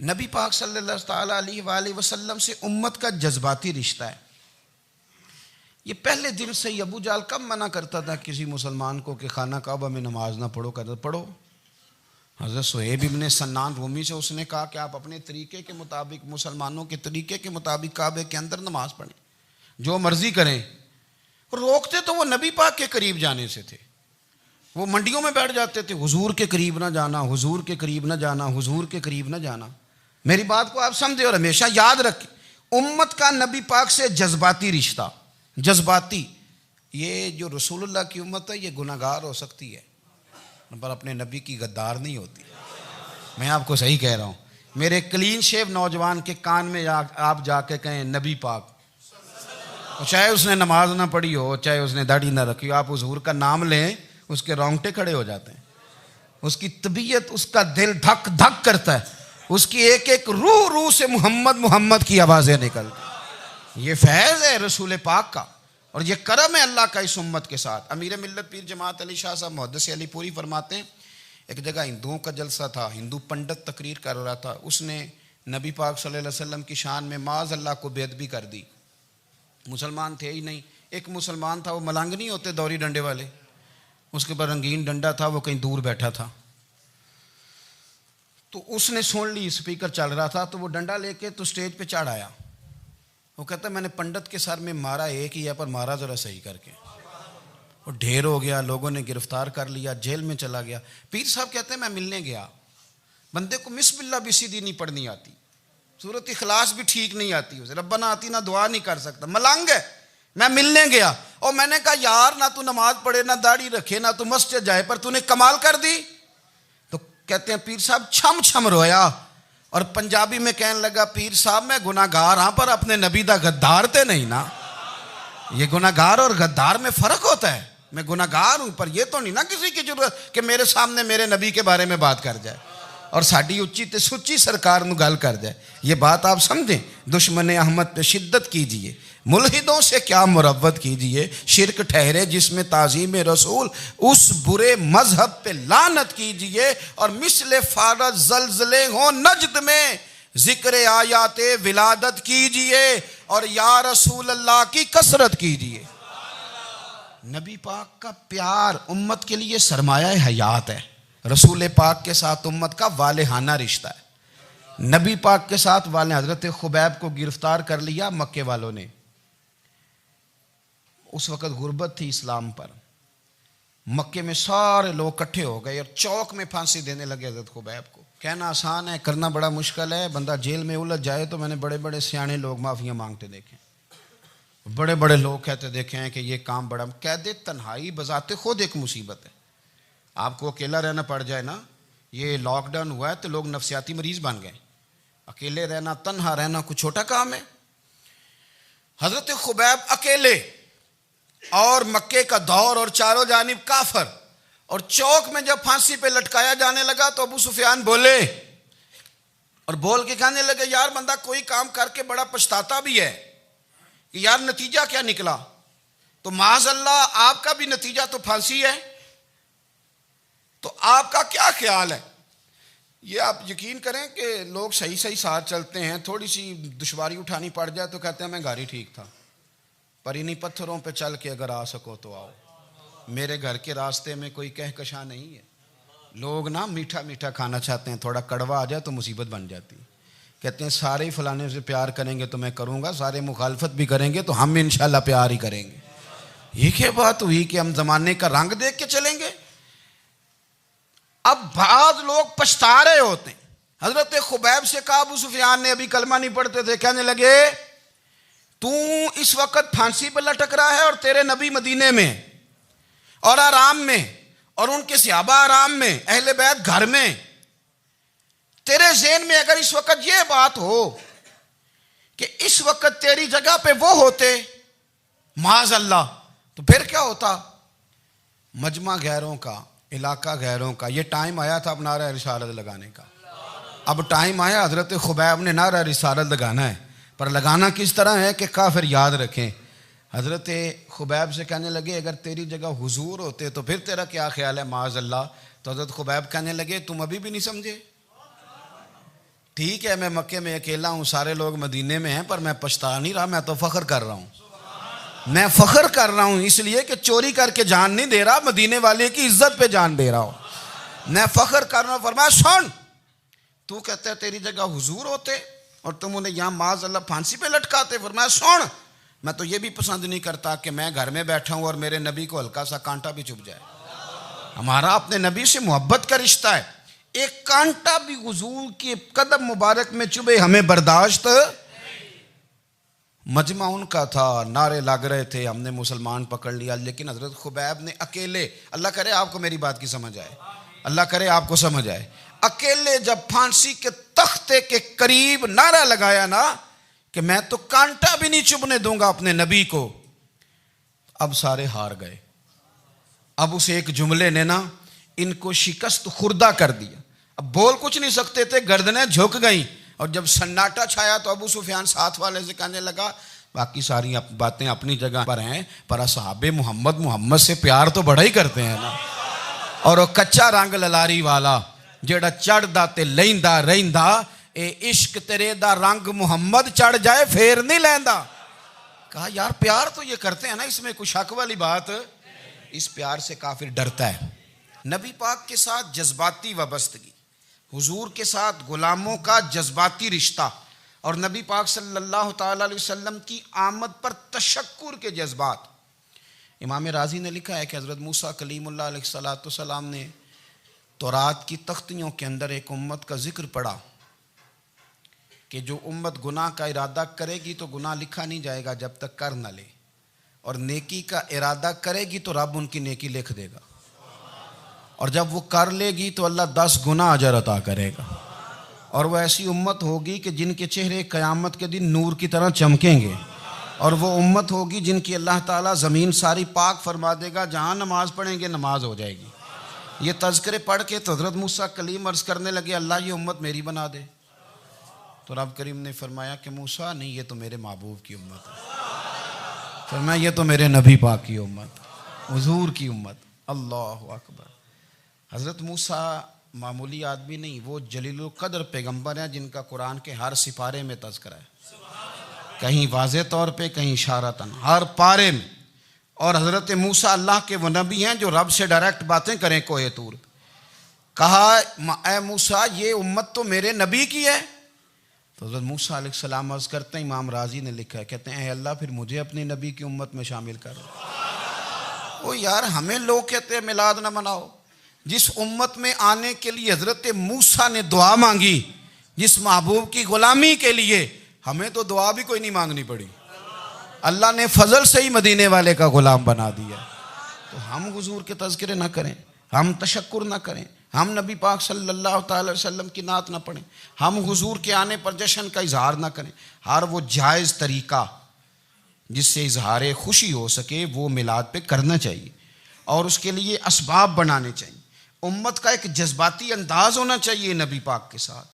نبی پاک صلی اللہ تعالیٰ علیہ وآلہ وسلم سے امت کا جذباتی رشتہ ہے. یہ پہلے دن سے ہی ابو جہل کب منع کرتا تھا کسی مسلمان کو کہ خانہ کعبہ میں نماز نہ پڑھو، کہتا پڑھو. حضرت صہیب ابن سنان رومی سے اس نے کہا کہ آپ اپنے طریقے کے مطابق، مسلمانوں کے طریقے کے مطابق کعبے کے اندر نماز پڑھیں، جو مرضی کریں. روکتے تو وہ نبی پاک کے قریب جانے سے تھے. وہ منڈیوں میں بیٹھ جاتے تھے، حضور کے قریب نہ جانا، حضور کے قریب نہ جانا، حضور کے قریب نہ جانا. میری بات کو آپ سمجھے اور ہمیشہ یاد رکھیں، امت کا نبی پاک سے جذباتی رشتہ. جذباتی. یہ جو رسول اللہ کی امت ہے یہ گناہگار ہو سکتی ہے پر اپنے نبی کی غدار نہیں ہوتی. میں آپ کو صحیح کہہ رہا ہوں. میرے کلین شیو نوجوان کے کان میں آپ جا کے کہیں نبی پاک، چاہے اس نے نماز نہ پڑھی ہو، چاہے اس نے داڑھی نہ رکھی ہو، آپ حضور کا نام لیں اس کے رونگٹے کھڑے ہو جاتے ہیں. اس کی طبیعت، اس کا دل دھک دھک کرتا ہے. اس کی ایک ایک روح سے محمد محمد کی آوازیں نکلتی. یہ فیض ہے رسول پاک کا اور یہ کرم ہے اللہ کا اس امت کے ساتھ. امیر ملت پیر جماعت علی شاہ صاحب محدث علی پوری فرماتے ہیں ایک جگہ ہندوؤں کا جلسہ تھا، ہندو پنڈت تقریر کر رہا تھا. اس نے نبی پاک صلی اللہ علیہ وسلم کی شان میں معاذ اللہ کو بے ادبی کر دی. مسلمان تھے ہی نہیں. ایک مسلمان تھا، وہ ملنگ نہیں ہوتے دوری ڈنڈے والے، اس کے پر رنگین ڈنڈا تھا، وہ کہیں دور بیٹھا تھا. تو اس نے سن لی اسپیکر چل رہا تھا، تو وہ ڈنڈا لے کے تو سٹیج پہ چڑھ آیا. وہ کہتا ہے میں نے پنڈت کے سر میں مارا ایک ہی ہے پر مارا ذرا صحیح کر کے. وہ ڈھیر ہو گیا، لوگوں نے گرفتار کر لیا، جیل میں چلا گیا. پیر صاحب کہتے ہیں میں ملنے گیا، بندے کو بسم اللہ بھی سیدھی نہیں پڑھنی آتی، سورۃ اخلاص بھی ٹھیک نہیں آتی، اسے ربنا آتی نہ دعا نہیں کر سکتا، ملنگ ہے. میں ملنے گیا اور میں نے کہا یار نہ تو نماز پڑھے، نہ داڑھی رکھے، نہ تو مسجد جائے، پر تو نے کمال کر دی. تو کہتے ہیں پیر صاحب چھم چھم رویا اور پنجابی میں کہنے لگا پیر صاحب میں گناہگار ہاں پر اپنے نبی دا غدار تے نہیں نا. یہ گناہگار اور غدار میں فرق ہوتا ہے. میں گناہگار ہوں پر یہ تو نہیں نا کسی کی ضرورت کہ میرے سامنے میرے نبی کے بارے میں بات کر جائے اور ساڈی اچھی تے سچی سرکار نو گل کر جائے. یہ بات آپ سمجھیں. دشمن احمد پہ شدت کیجئے، ملحدوں سے کیا مروت کیجئے، شرک ٹھہرے جس میں تعظیم رسول، اس برے مذہب پہ لعنت کیجئے، اور مثل فارض زلزلے ہوں نجد میں ذکر آیات ولادت کیجئے، اور یا رسول اللہ کی کثرت کیجئے. نبی پاک کا پیار امت کے لیے سرمایہ حیات ہے. رسول پاک کے ساتھ امت کا والہانہ رشتہ ہے. نبی پاک کے ساتھ والے حضرت خبیب کو گرفتار کر لیا مکے والوں نے. اس وقت غربت تھی اسلام پر. مکے میں سارے لوگ کٹھے ہو گئے اور چوک میں پھانسی دینے لگے حضرت خبیب کو. کہنا آسان ہے، کرنا بڑا مشکل ہے. بندہ جیل میں الجھ جائے تو میں نے بڑے بڑے سیانے لوگ معافیاں مانگتے دیکھے، بڑے بڑے لوگ کہتے دیکھے ہیں کہ یہ کام بڑا. قید تنہائی بذات خود ایک مصیبت ہے. آپ کو اکیلا رہنا پڑ جائے نا، یہ لاک ڈاؤن ہوا ہے تو لوگ نفسیاتی مریض بن گئے. اکیلے رہنا، تنہا رہنا کوئی چھوٹا کام ہے. حضرت خبیب اکیلے اور مکے کا دور اور چاروں جانب کافر، اور چوک میں جب پھانسی پہ لٹکایا جانے لگا تو ابو سفیان بولے اور بول کے کہنے لگے یار بندہ کوئی کام کر کے بڑا پچھتاتا بھی ہے کہ یار نتیجہ کیا نکلا. تو معاذ اللہ آپ کا بھی نتیجہ تو پھانسی ہے، تو آپ کا کیا خیال ہے؟ یہ آپ یقین کریں کہ لوگ صحیح صحیح ساتھ چلتے ہیں، تھوڑی سی دشواری اٹھانی پڑ جائے تو کہتے ہیں میں گاڑی ٹھیک تھا، پر انہی پتھروں پہ چل کے اگر آ سکو تو آؤ. میرے گھر کے راستے میں کوئی کہکشاں نہیں ہے. لوگ نا میٹھا میٹھا کھانا چاہتے ہیں، تھوڑا کڑوا آ جائے تو مصیبت بن جاتی. کہتے ہیں سارے ہی فلانے سے پیار کریں گے تو میں کروں گا، سارے مخالفت بھی کریں گے تو ہم انشاءاللہ پیار ہی کریں گے. یہ کیا بات ہوئی کہ ہم زمانے کا رنگ دیکھ کے چلیں گے؟ اب بعض لوگ پچھتا رہے ہوتے ہیں. حضرت خبیب سے کہا ابو سفیان نے، ابھی کلمہ نہیں پڑھتے تھے، کہنے لگے تو اس وقت پھانسی پہ لٹک رہا ہے اور تیرے نبی مدینے میں اور آرام میں، اور ان کے صحابہ آرام میں، اہل بیت گھر میں. تیرے ذہن میں اگر اس وقت یہ بات ہو کہ اس وقت تیری جگہ پہ وہ ہوتے معاذ اللہ، تو پھر کیا ہوتا؟ مجمع غیروں کا، علاقہ غیروں کا. یہ ٹائم آیا تھا اب نعرہ رسالت لگانے کا. اب ٹائم آیا حضرت خبیب نے نعرہ رسالت لگانا ہے، پر لگانا کس طرح ہے کہ کافر یاد رکھیں. حضرت خبیب سے کہنے لگے اگر تیری جگہ حضور ہوتے تو پھر تیرا کیا خیال ہے معاذ اللہ؟ تو حضرت خبیب کہنے لگے تم ابھی بھی نہیں سمجھے؟ ٹھیک ہے میں مکے میں اکیلا ہوں، سارے لوگ مدینے میں ہیں، پر میں پچھتا نہیں رہا، میں تو فخر کر رہا ہوں. میں فخر کر رہا ہوں اس لیے کہ چوری کر کے جان نہیں دے رہا، مدینے والے کی عزت پہ جان دے رہا ہوں. میں فخر کر رہا ہوں. فرمایا سن، تو کہتا ہے تیری جگہ حضور ہوتے اور تم انہیں یہاں معاذ اللہ پھانسی پہ لٹکاتے. فرمایا سن، میں تو یہ بھی پسند نہیں کرتا کہ میں گھر میں بیٹھا ہوں اور میرے نبی کو ہلکا سا کانٹا بھی چبھ جائے. ہمارا اپنے نبی سے محبت کا رشتہ ہے، ایک کانٹا بھی حضور کے قدم مبارک میں چبھے ہمیں برداشت. مجمع ان کا تھا، نعرے لگ رہے تھے، ہم نے مسلمان پکڑ لیا، لیکن حضرت خبیب نے اکیلے، اللہ کرے آپ کو میری بات کی سمجھ آئے، اللہ کرے آپ کو سمجھ آئے، اکیلے جب پھانسی کے تختے کے قریب نعرہ لگایا نا کہ میں تو کانٹا بھی نہیں چبھنے دوں گا اپنے نبی کو، اب سارے ہار گئے. اب اس ایک جملے نے نا ان کو شکست خوردہ کر دیا. اب بول کچھ نہیں سکتے تھے، گردنیں جھک گئیں. اور جب سناٹا چھایا تو ابو سفیان ساتھ والے سے کہنے لگا باقی ساری باتیں اپنی جگہ پر ہیں، پر اصحاب محمد سے پیار تو بڑا ہی کرتے ہیں نا. اور وہ کچا رنگ للاری والا جیڑا چڑھدا تے لیندا رہندا، اے عشق تیرے دا رنگ محمد چڑھ جائے پھر نہیں لیندا. کہا یار پیار تو یہ کرتے ہیں نا، اس میں کوئی شک والی بات. اس پیار سے کافر ڈرتا ہے. نبی پاک کے ساتھ جذباتی وابستگی، حضور کے ساتھ غلاموں کا جذباتی رشتہ، اور نبی پاک صلی اللہ تعالی علیہ وسلم کی آمد پر تشکر کے جذبات. امام رازی نے لکھا ہے کہ حضرت موسیٰ کلیم اللہ علیہ السلام نے تورات کی تختیوں کے اندر ایک امت کا ذکر پڑھا کہ جو امت گناہ کا ارادہ کرے گی تو گناہ لکھا نہیں جائے گا جب تک کر نہ لے، اور نیکی کا ارادہ کرے گی تو رب ان کی نیکی لکھ دے گا، اور جب وہ کر لے گی تو اللہ 10 گنا اجر عطا کرے گا. اور وہ ایسی امت ہوگی کہ جن کے چہرے قیامت کے دن نور کی طرح چمکیں گے، اور وہ امت ہوگی جن کی اللہ تعالیٰ زمین ساری پاک فرما دے گا، جہاں نماز پڑھیں گے نماز ہو جائے گی. یہ تذکرے پڑھ کے تو حضرت موسیٰ کلیم عرض کرنے لگے اللہ یہ امت میری بنا دے. تو رب کریم نے فرمایا کہ موسیٰ نہیں، یہ تو میرے محبوب کی امت ہے. فرمایا یہ تو میرے نبی پاک کی امت، حضور کی امت. اللہ اکبر. حضرت موسیٰ معمولی آدمی نہیں، وہ جلیل القدر پیغمبر ہیں جن کا قرآن کے ہر سپارے میں تذکرہ ہے، کہیں واضح طور پہ کہیں اشارتاً، ہر پارے میں. اور حضرت موسیٰ اللہ کے وہ نبی ہیں جو رب سے ڈائریکٹ باتیں کریں کوہ طور. کہا اے موسیٰ یہ امت تو میرے نبی کی ہے. تو حضرت موسیٰ علیہ السلام عرض کرتے ہیں، امام رازی نے لکھا ہے، کہتے ہیں اے اللہ پھر مجھے اپنی نبی کی امت میں شامل کر. وہ یار ہمیں لوگ کہتے ہیں میلاد نہ مناؤ، جس امت میں آنے کے لیے حضرت موسیٰ نے دعا مانگی، جس محبوب کی غلامی کے لیے، ہمیں تو دعا بھی کوئی نہیں مانگنی پڑی، اللہ نے فضل سے ہی مدینے والے کا غلام بنا دیا. تو ہم حضور کے تذکرے نہ کریں، ہم تشکر نہ کریں، ہم نبی پاک صلی اللہ تعالی وسلم کی نعت نہ پڑھیں، ہم حضور کے آنے پر جشن کا اظہار نہ کریں. ہر وہ جائز طریقہ جس سے اظہار خوشی ہو سکے وہ میلاد پہ کرنا چاہیے، اور اس کے لیے اسباب بنانے چاہیے. امت کا ایک جذباتی انداز ہونا چاہیے نبی پاک کے ساتھ.